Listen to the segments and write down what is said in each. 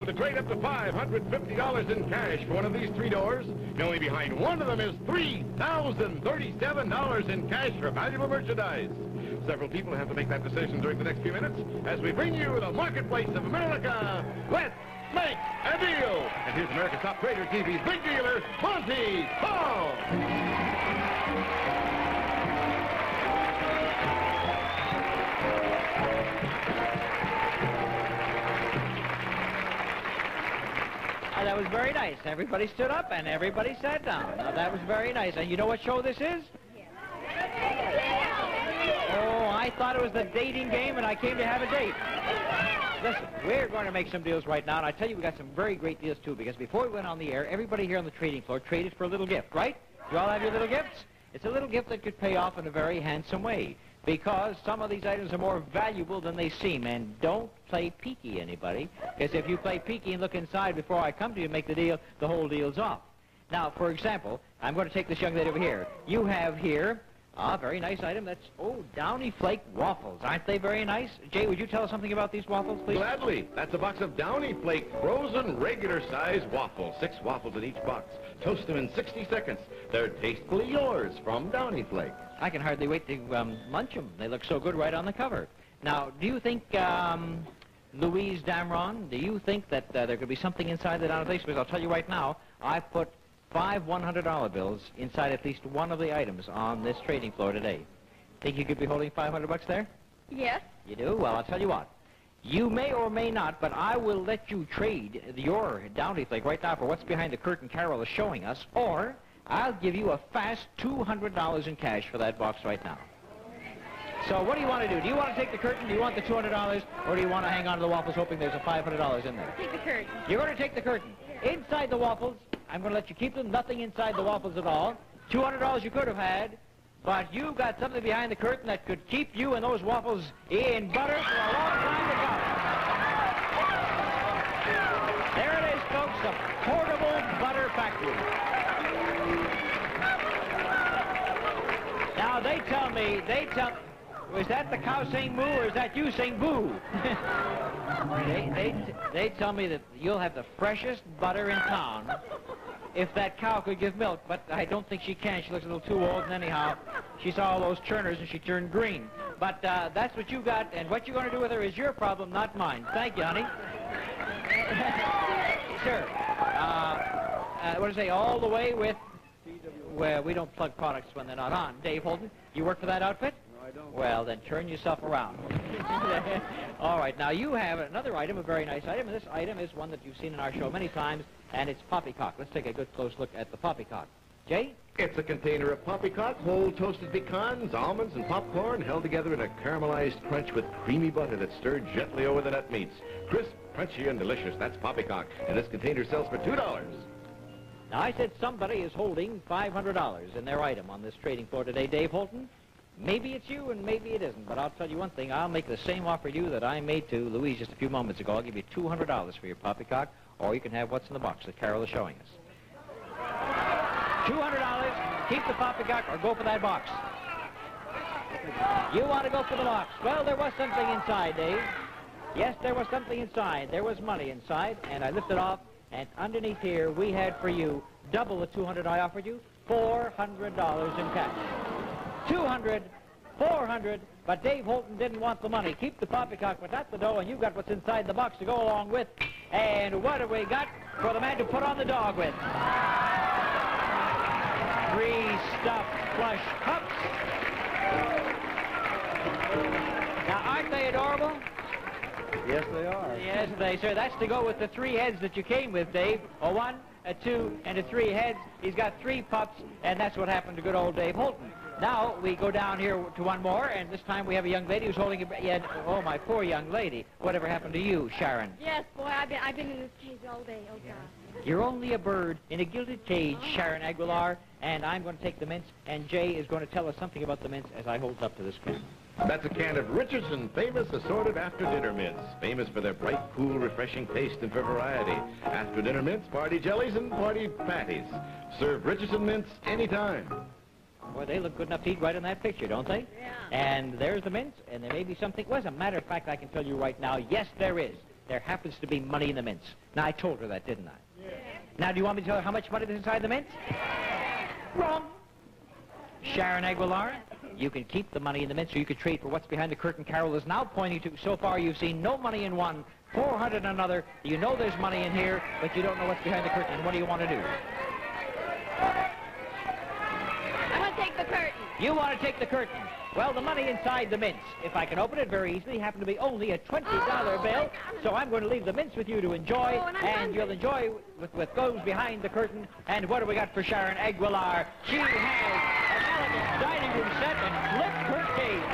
To trade up to $550 in cash for one of these three doors, and only behind one of them is $3,037 in cash for valuable merchandise. Several people have to make that decision during the next few minutes as we bring you the Marketplace of America. Let's make a deal! And here's America's Top Trader TV's big dealer, Monty Hall! That was very nice. Everybody stood up and everybody sat down. Now, that was very nice. And you know what show this is? Oh, I thought it was the dating game and I came to have a date. Listen, we're going to make some deals right now, and I tell you, we got some very great deals, too, because before we went on the air, everybody here on the trading floor traded for a little gift, right? You all have your little gifts? It's a little gift that could pay off in a very handsome way, because some of these items are more valuable than they seem. And don't play peeky, anybody, because if you play peeky and look inside before I come to you and make the deal, the whole deal's off. Now, for example, I'm going to take this young lady over here. You have here a very nice item. That's, Downy Flake waffles. Aren't they very nice? Jay, would you tell us something about these waffles, please? Gladly. That's a box of Downy Flake frozen regular-size waffles. 6 waffles in each box. Toast them in 60 seconds. They're tastefully yours from Downy Flake. I can hardly wait to munch them. They look so good right on the cover. Now, do you think, Louise Damron, do you think that there could be something inside the Downy Flakes? Because I'll tell you right now, I've put 5 $100 bills inside at least one of the items on this trading floor today. Think you could be holding $500 there? Yes. You do? Well, I'll tell you what. You may or may not, but I will let you trade your Downy Flake right now for what's behind the curtain Carol is showing us, or I'll give you a fast $200 in cash for that box right now. So what do you want to do? Do you want to take the curtain? Do you want the $200? Or do you want to hang on to the waffles hoping there's a $500 in there? Take the curtain. You're going to take the curtain. Inside the waffles, I'm going to let you keep them. Nothing inside the waffles at all. $200 you could have had, but you got something behind the curtain that could keep you and those waffles in butter for a long time to come. There it is, folks, a portable butter factory. Now, is that the cow saying moo, or is that you saying boo? They tell me that you'll have the freshest butter in town if that cow could give milk, but I don't think she can. She looks a little too old, and anyhow, she saw all those churners and she turned green. But that's what you got, and what you're going to do with her is your problem, not mine. Thank you, honey. Sure. What do I say, all the way with... Well, we don't plug products when they're not on. Dave Holden, you work for that outfit? No, I don't. Well, then turn yourself around. All right, now you have another item, a very nice item, and this item is one that you've seen in our show many times, and it's poppycock. Let's take a good close look at the poppycock. Jay? It's a container of poppycock, whole toasted pecans, almonds, and popcorn held together in a caramelized crunch with creamy butter that's stirred gently over the nut meats. Crisp, crunchy, and delicious. That's poppycock, and this container sells for $2. Now, I said somebody is holding $500 in their item on this trading floor today, Dave Holton. Maybe it's you and maybe it isn't, but I'll tell you one thing. I'll make the same offer to you that I made to Louise just a few moments ago. I'll give you $200 for your poppycock, or you can have what's in the box that Carol is showing us. $200, keep the poppycock, or go for that box. You want to go for the box. Well, there was something inside, Dave. Yes, there was something inside. There was money inside, and I lifted off. And underneath here, we had for you double the $200 I offered you, $400 in cash. $200, $400, but Dave Holton didn't want the money. Keep the poppycock, but not the dough, and you've got what's inside the box to go along with. And what have we got for the man to put on the dog with? 3 stuffed plush pups. Now, aren't they adorable? Yes, they are. Yes, they, sir. That's to go with the 3 heads that you came with, Dave. A 1, a 2, and a 3 heads. He's got 3 pups, and that's what happened to good old Dave Holton. Now, we go down here to one more, and this time we have a young lady who's holding a... oh, my poor young lady. Whatever happened to you, Sharon? Yes, boy, I've been in this cage all day. Oh, God. You're only a bird in a gilded cage, Sharon Aguilar, and I'm going to take the mints, and Jay is going to tell us something about the mints as I hold up to this can. That's a can of Richardson Famous Assorted After-Dinner Mints. Famous for their bright, cool, refreshing taste and for variety. After-dinner mints, party jellies, and party patties. Serve Richardson mints anytime. Boy, they look good enough to eat right in that picture, don't they? Yeah. And there's the mints, and there may be something... Well, as a matter of fact, I can tell you right now, yes, there is. there happens to be money in the mints. Now, I told her that, didn't I? Yeah. Now, do you want me to tell her how much money is inside the mints? Wrong. Sharon Aguilar, you can keep the money in the mints, so you can trade for what's behind the curtain. Carol is now pointing to, so far you've seen no money in one, 400 in another. You know there's money in here, but you don't know what's behind the curtain. What do you want to do? I want to take the curtain. You want to take the curtain. Well, the money inside the mints, if I can open it very easily, happen to be only a $20 bill. So I'm going to leave the mints with you to enjoy, and you'll enjoy with those behind the curtain. And what do we got for Sharon Aguilar? She has an elegant dining room set and flip curtains.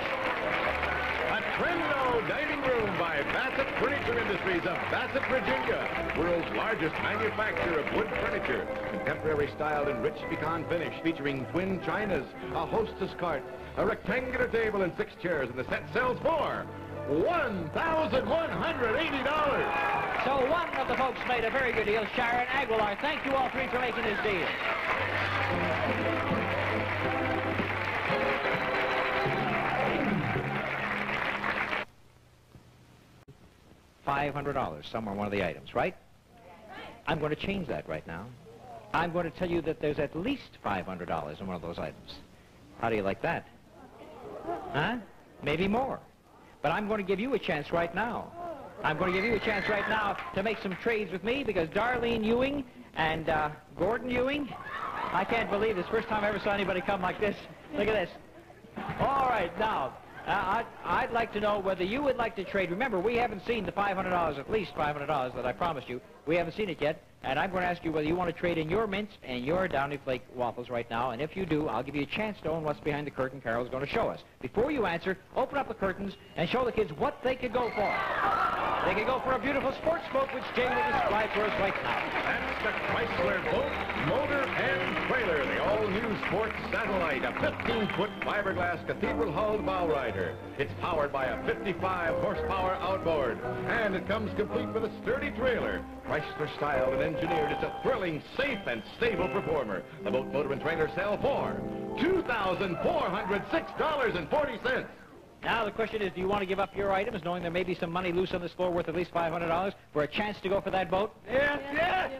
A Trendo dining room by Bassett Furniture Industries of Bassett, Virginia. World's largest manufacturer of wood furniture. Contemporary styled and rich pecan finish featuring twin chinas, a hostess cart, a rectangular table and 6 chairs, and the set sells for $1,180. So one of the folks made a very good deal, Sharon Aguilar. Thank you all three for making this deal. $500 somewhere on one of the items, right? I'm going to change that right now. I'm going to tell you that there's at least $500 in one of those items. How do you like that? Huh? Maybe more. But I'm going to give you a chance right now. I'm going to give you a chance right now to make some trades with me, because Darlene Ewing and Gordon Ewing, I can't believe this. First time I ever saw anybody come like this. Look at this. All right, now, I'd like to know whether you would like to trade. Remember, we haven't seen the $500, at least $500 that I promised you. We haven't seen it yet, and I'm going to ask you whether you want to trade in your mints and your Downy Flake waffles right now, and if you do, I'll give you a chance to own what's behind the curtain Carol's going to show us. Before you answer, open up the curtains and show the kids what they could go for. They could go for a beautiful sports boat, which Jay will describe for us right now. That's the Chrysler Boat, Motor, and Trailer, the all-new sports satellite, a 15-foot fiberglass cathedral-hulled bow rider. It's powered by a 55-horsepower outboard, and it comes complete with a sturdy trailer. Chrysler-styled and engineered, it's a thrilling, safe, and stable performer. The boat, motor, and trailer sell for $2,406.40. Now the question is, do you want to give up your items, knowing there may be some money loose on this floor worth at least $500 for a chance to go for that boat? Yes, yes!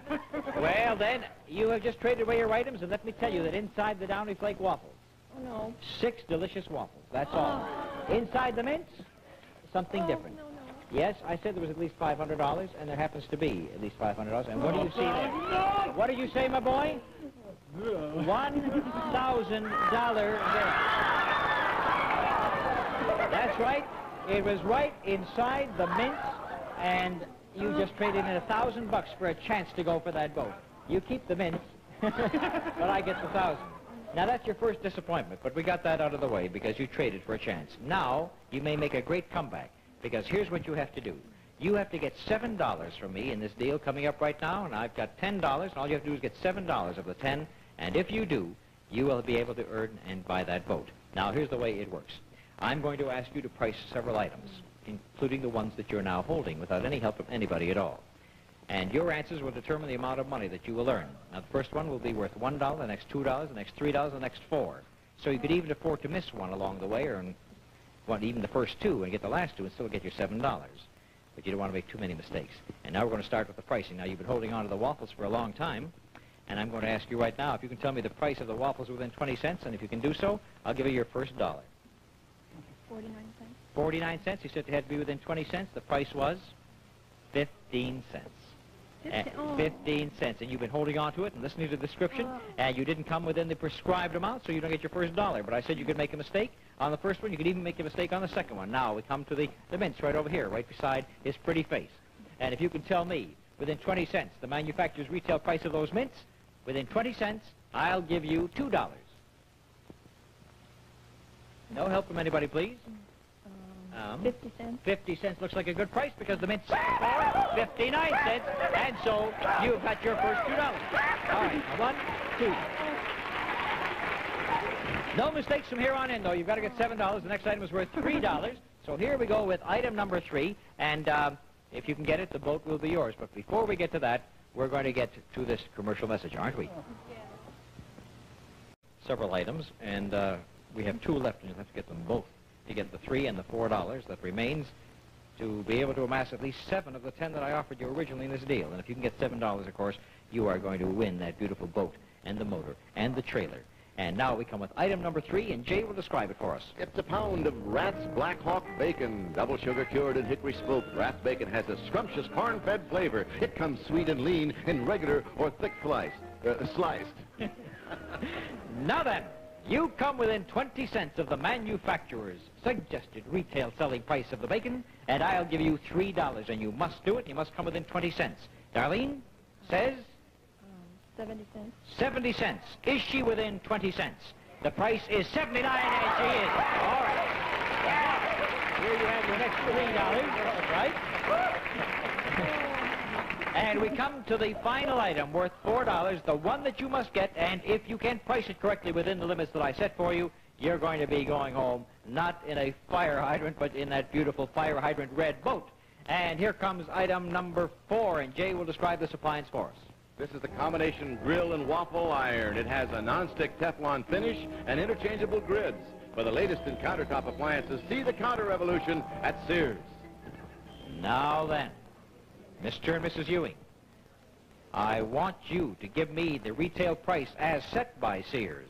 Well, then, you have just traded away your items, and let me tell you that inside the Downy Flake waffles, Oh, no. 6 delicious waffles, that's all. Inside the mints, something different. No, no. Yes, I said there was at least $500, and there happens to be at least $500. And what do you see there? What did you say, my boy? $1,000 bill. That's right. It was right inside the mints, and you just traded in $1,000 for a chance to go for that boat. You keep the mints, but I get the 1,000. Now, that's your first disappointment, but we got that out of the way because you traded for a chance. Now, you may make a great comeback, because here's what you have to do. You have to get $7 from me in this deal coming up right now, and I've got $10, and all you have to do is get $7 of the 10, and if you do, you will be able to earn and buy that boat. Now, here's the way it works. I'm going to ask you to price several items, including the ones that you're now holding, without any help from anybody at all. And your answers will determine the amount of money that you will earn. Now, the first one will be worth $1, the next $2, the next $3, the next $4. So you could even afford to miss one along the way, or even the first 2, and get the last 2, and still get your $7. But you don't want to make too many mistakes. And now we're going to start with the pricing. Now, you've been holding on to the waffles for a long time, and I'm going to ask you right now if you can tell me the price of the waffles within 20 cents, and if you can do so, I'll give you your first $1. 49 cents. 49 cents. You said it had to be within 20 cents. The price was 15 cents. 15 cents. And you've been holding on to it and listening to the description, and you didn't come within the prescribed amount, so you don't get your first $1. But I said you could make a mistake on the first one. You could even make a mistake on the second one. Now we come to the mints right over here, right beside his pretty face. And if you can tell me within 20 cents the manufacturer's retail price of those mints, within 20 cents, I'll give you $2. No help from anybody, please. 50 cents. 50 cents looks like a good price because the mints are 59 cents, and so you've got your first $2. All right, 1, 2. No mistakes from here on in, though. You've got to get $7. The next item is worth $3. So here we go with item number 3, and if you can get it, the boat will be yours. But before we get to that, we're going to get to this commercial message, aren't we? Several items, and we have 2 left, and you'll have to get them both. You get the $3 and the $4 that remains. to be able to amass at least 7 of the 10 that I offered you originally in this deal. And if you can get $7, of course, you are going to win that beautiful boat and the motor and the trailer. And now we come with item number 3, and Jay will describe it for us. It's a pound of Rath's Black Hawk bacon, double sugar cured and hickory smoked. Rath bacon has a scrumptious corn-fed flavor. It comes sweet and lean in regular or thick sliced. Now then, you come within 20 cents of the manufacturer's suggested retail selling price of the bacon, and I'll give you $3, and you must do it. You must come within 20 cents. Darlene says 70 cents. 70 cents. Is she within 20 cents? The price is 79, and she is. All right. Here you have your next $3. That's right. And we come to the final item worth $4, the one that you must get, and if you can price it correctly within the limits that I set for you, you're going to be going home not in a fire hydrant, but in that beautiful fire hydrant red boat. And here comes item number 4, and Jay will describe this appliance for us. This is the combination grill and waffle iron. It has a non-stick Teflon finish and interchangeable grids. For the latest in countertop appliances, see the counter revolution at Sears. Now then, Mr. and Mrs. Ewing, I want you to give me the retail price as set by Sears.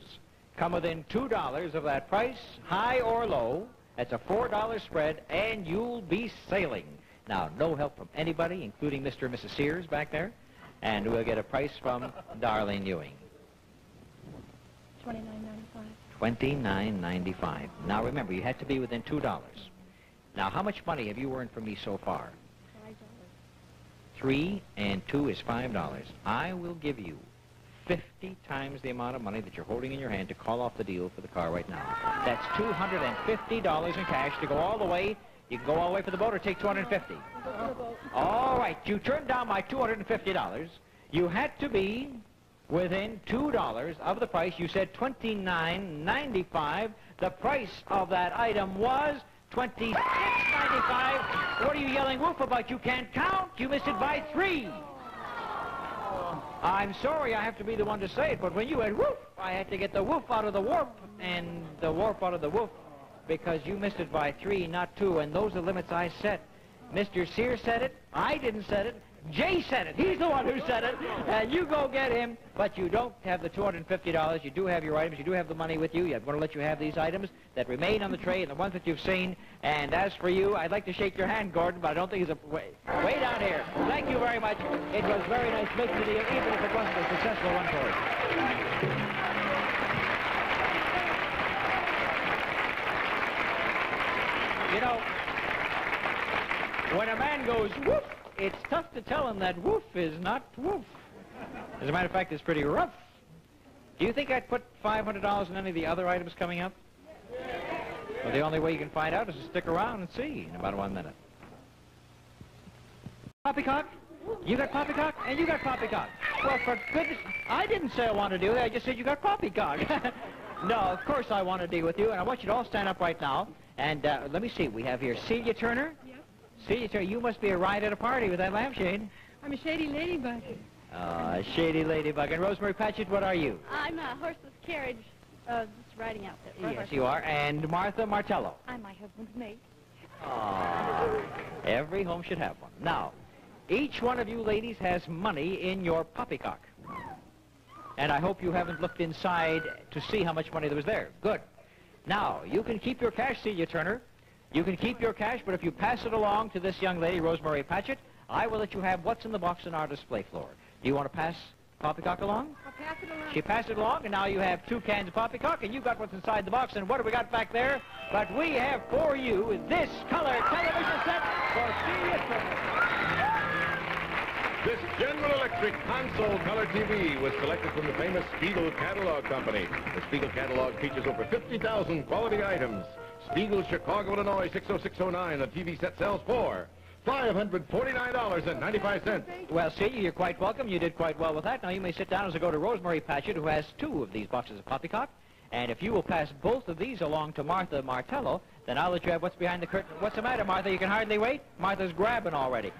Come within $2 of that price, high or low. That's a $4 spread, and you'll be sailing. Now, no help from anybody, including Mr. and Mrs. Sears back there. And we'll get a price from Darlene Ewing. $29.95. $29.95. Now, remember, you had to be within $2. Now, how much money have you earned from me so far? $5. 3 and 2 is $5. I will give you 50 times the amount of money that you're holding in your hand to call off the deal for the car right now. That's $250 in cash to go all the way. You can go all the way for the boat or take $250. All right, you turned down my $250. You had to be within $2 of the price. You said $29.95. The price of that item was $26.95. What are you yelling woof about? You can't count. You missed it by 3. I'm sorry I have to be the one to say it, but when you had woof, I had to get the woof out of the warp and the warp out of the woof because you missed it by 3, not 2, and those are limits I set. Mr. Sears said it. I didn't set it. Jay said it. He's the one who said it. And you go get him, but you don't have the $250. You do have your items. You do have the money with you. I'm going to let you have these items that remain on the tray and the ones that you've seen. And as for you, I'd like to shake your hand, Gordon, but I don't think it's a... Way down here. Thank you very much. It was very nice making the deal, even if it wasn't a successful one for you. You know, when a man goes woof, it's tough to tell him that woof is not woof. As a matter of fact, it's pretty rough. Do you think I'd put $500 in any of the other items coming up? Well, the only way you can find out is to stick around and see in about 1 minute. Poppycock? You got poppycock? And you got poppycock. Well, for goodness... I didn't say I want to deal with you. I just said you got poppycock. No, of course I want to deal with you, and I want you to all stand up right now. And let me see. We have here Celia Turner. Yep. Celia Turner, you must be a ride at a party with that lampshade. I'm a shady ladybug. Shady ladybug. And Rosemary Patchett, what are you? I'm a horseless carriage, just riding outfit. Yes, you are. And Martha Martello. I'm my husband's mate. Every home should have one. Now, each one of you ladies has money in your poppycock. And I hope you haven't looked inside to see how much money there was there. Good. Now, you can keep your cash, Celia Turner. You can keep your cash, but if you pass it along to this young lady, Rosemary Patchett, I will let you have what's in the box on our display floor. Do you want to pass poppycock along? I'll pass it along. She passed it along, and now you have 2 cans of poppycock, and you got what's inside the box. And what have we got back there? But we have for you this color television set for Celia Turner. This General Electric console color TV was selected from the famous Spiegel Catalog Company. The Spiegel Catalog features over 50,000 quality items. Spiegel, Chicago, Illinois, 60609. The TV set sells for $549.95. Well, Celia, you're quite welcome. You did quite well with that. Now, you may sit down as I go to Rosemary Patchett, who has 2 of these boxes of poppycock. And if you will pass both of these along to Martha Martello, then I'll let you have what's behind the curtain. What's the matter, Martha? You can hardly wait? Martha's grabbing already.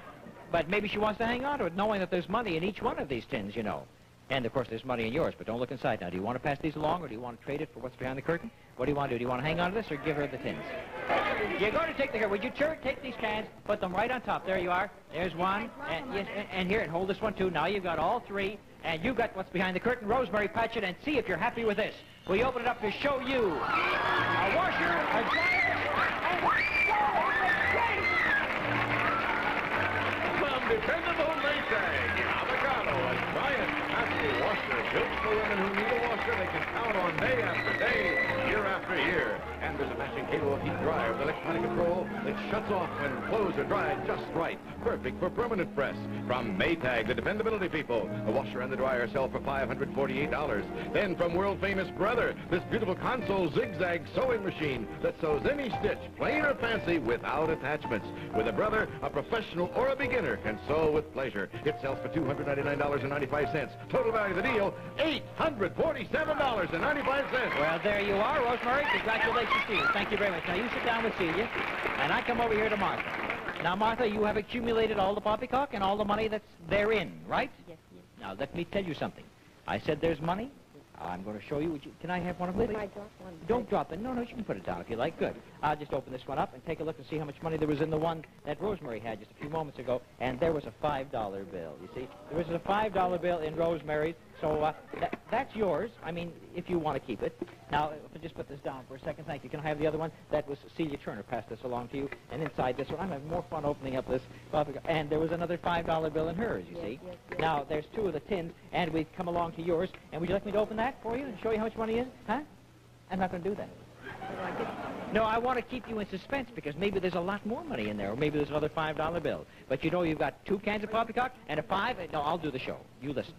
But maybe she wants to hang on to it, knowing that there's money in each one of these tins, you know. And, of course, there's money in yours, but don't look inside now. Do you want to pass these along, or do you want to trade it for what's behind the curtain? What do you want to do? Do you want to hang on to this, or give her the tins? You're going to take the curtain. Would you take these cans, put them right on top? There you are. There's one. And, yes, and here, and hold this one, too. Now you've got all three, and you've got what's behind the curtain. Rosemary, patch it, and see if you're happy with this. We open it up to show you a washer, a dryer, and From dependable Maytag, avocado, a giant massive washer built for women who need a washer they can count on day after day, year after year. And there's a matching cable of heat dryer with electronic control that shuts off when clothes are dried just right. Perfect for permanent press. From Maytag, the dependability people, the washer and the dryer sell for $548. Then from world-famous Brother, this beautiful console zigzag sewing machine that sews any stitch, plain or fancy, without attachments. With a Brother, a professional or a beginner can sew with pleasure. It sells for $299.95. Total value of the deal, $847.95. well, there you are, Rosemary. Congratulations to you. Thank you very much. Now, you sit down with Celia, and I come over here to Martha. Now, Martha, you have accumulated all the poppycock and all the money that's therein, right? Yes, yes. Now, let me tell you something. I said there's money. I'm going to show you. Can I have one of these? I dropped one. Don't drop it. No, you can put it down if you like. Good. I'll just open this one up and take a look and see how much money there was in the one that Rosemary had just a few moments ago. And there was a $5 bill, you see. There was a $5 bill in Rosemary's. So that's yours. I mean, if you want to keep it. Now, if I just put this down for a second, thank you. Can I have the other one? That was Celia Turner passed this along to you. And inside this one, I'm having more fun opening up this. And there was another $5 bill in hers, you see. Yes. Now, there's two of the tins, and we've come along to yours. And would you like me to open that for you and show you how much money is? Huh? I'm not going to do that. No, I want to keep you in suspense because maybe there's a lot more money in there, or maybe there's another $5 bill. But you know you've got 2 cans of poppycock and a 5. No, I'll do the show. You listen.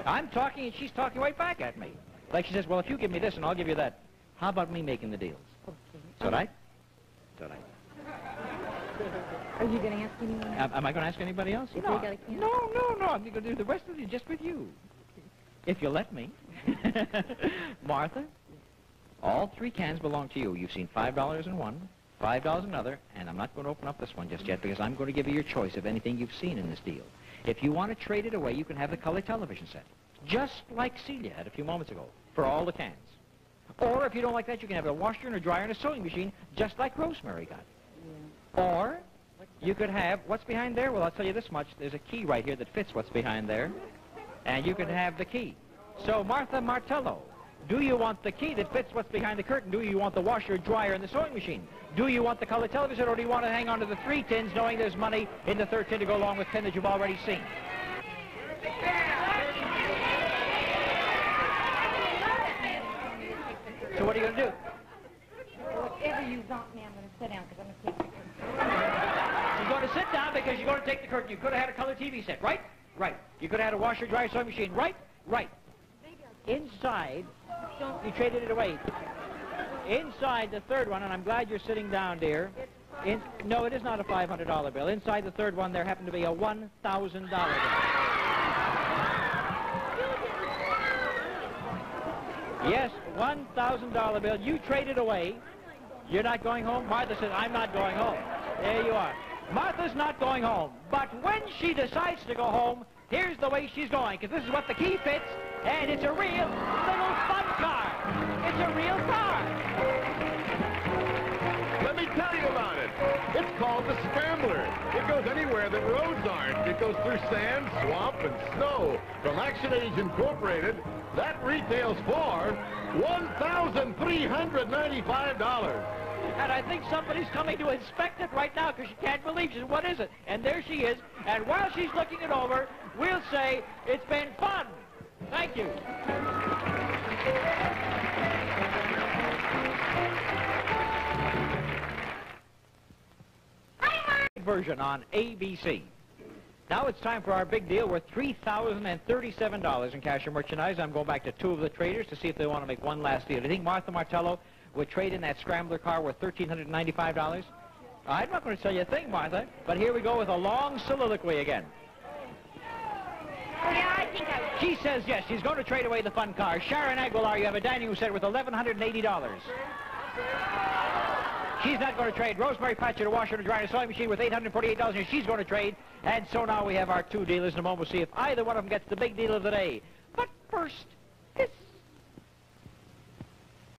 I'm talking and she's talking right back at me. Like she says, well, if you give me this and I'll give you that, how about me making the deals? Okay. Is that right? Is that right? Are you going to ask anyone? Am I going to ask anybody else? If No. we got a can? No. I'm going to do the rest of it just with you. If you let me. Martha, all 3 cans belong to you. You've seen $5 in one, $5 in another, and I'm not going to open up this one just yet because I'm going to give you your choice of anything you've seen in this deal. If you want to trade it away, you can have the color television set, just like Celia had a few moments ago, for all the cans. Or if you don't like that, you can have a washer and a dryer and a sewing machine, just like Rosemary got. Yeah. Or you could have, what's behind there? Well, I'll tell you this much. There's a key right here that fits what's behind there, and you can have the key. So, Martha Martello, do you want the key that fits what's behind the curtain? Do you want the washer, dryer, and the sewing machine? Do you want the color television, or do you want to hang on to the 3 tins, knowing there's money in the 3rd tin to go along with 10 that you've already seen? So what are you going to do? Whatever you want me, I'm going to sit down because I'm going to take the curtain. You're going to sit down because you're going to take the curtain. You could have had a color TV set, right? Right. You could have had a washer, dryer, sewing machine, right? Right. Inside, you traded it away. Inside the 3rd one, and I'm glad you're sitting down, dear. No, it is not a $500 bill. Inside the 3rd one, there happened to be a $1,000 bill. Yes, $1,000 bill. You traded away. You're not going home? Martha says, I'm not going home. There you are. Martha's not going home. But when she decides to go home, here's the way she's going, because this is what the key fits, and it's a real little fun car. It's a real car. Let me tell you about it. It's called the Scrambler. It goes anywhere that roads aren't. It goes through sand, swamp, and snow. From Action Age Incorporated, that retails for $1,395. And I think somebody's coming to inspect it right now because she can't believe it. What is it? And there she is. And while she's looking it over, we'll say it's been fun. Thank you. Version on ABC. Now it's time for our big deal worth $3,037 in cash or merchandise. I'm going back to 2 of the traders to see if they want to make one last deal. Do you think Martha Martello would trade in that Scrambler car worth $1,395? I'm not going to tell you a thing, Martha, but here we go with a long soliloquy again. Yeah, I think I would. She says yes, she's going to trade away the fun car. Sharon Aguilar, you have a dining room set worth $1,180. She's not going to trade. Rosemary Patchett, a washer and dryer sewing machine with $848, and she's going to trade. And so now we have our two dealers. In a moment, we'll see if either one of them gets the big deal of the day. But first, this.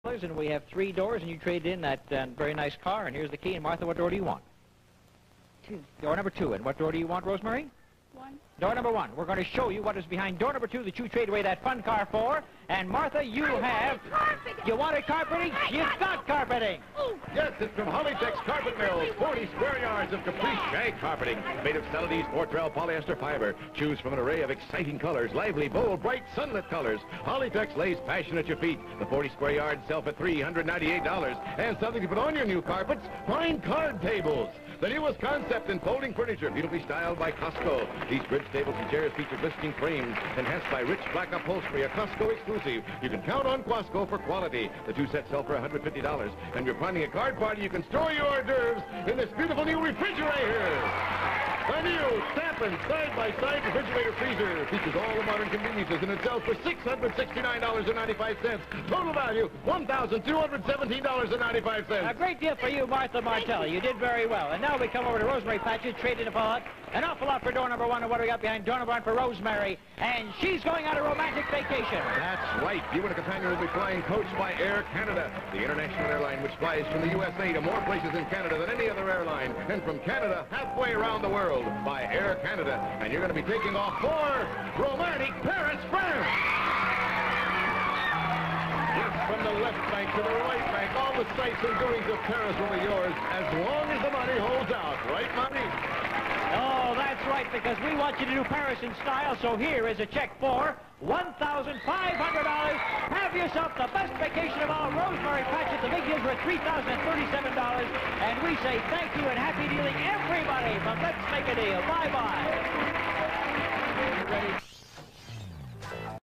And we have 3 doors, and you traded in that very nice car. And here's the key. And Martha, what door do you want? 2. Door number 2. And what door do you want, Rosemary? 1. Door number 1. We're going to show you what is behind door number 2 that you traded away that fun car for. And Martha, you have... You wanted carpeting? You've got carpeting. Yes, it's from Hollytex Carpet Mills. 40 square yards of complete shag carpeting made of Celandese Fortrel polyester fiber. Choose from an array of exciting colors, lively, bold, bright, sunlit colors. Hollytex lays passion at your feet. The 40 square yards sell for $398. And something to put on your new carpets, fine card tables. The newest concept in folding furniture, beautifully styled by Costco. These bridge tables and chairs feature glistening frames, enhanced by rich black upholstery, a Costco exclusive. You can count on Costco for quality. The 2 sets sell for $150. And you're planning a card party, you can store your hors d'oeuvres in this beautiful new refrigerator. The new Stampin' side-by-side refrigerator freezer features all the modern conveniences and it sells for $669.95. Total value, $1,217.95. A great deal for you, Martha Martelli. You did very well. And now we come over to Rosemary Patchett, traded an awful lot for door number 1. And what do we got behind door number 1 for Rosemary? And she's going on a romantic vacation. That's right. You and a companion will be flying coached by Air Canada, the international airline which flies from the USA to more places in Canada than any other airline. And from Canada, halfway around the world by Air Canada. And you're going to be taking off for romantic Paris, France. Yes, from the left bank to the right bank, all the sights and doings of Paris will be yours as long as the money holds out. Right, Monty? Oh, that's right, because we want you to do Paris in style, so here is a check for $1,500. Have yourself the best vacation of all. Rosemary Patchett, the big deals were $3,037. And we say thank you and happy dealing, everybody, from Let's Make a Deal. Bye-bye.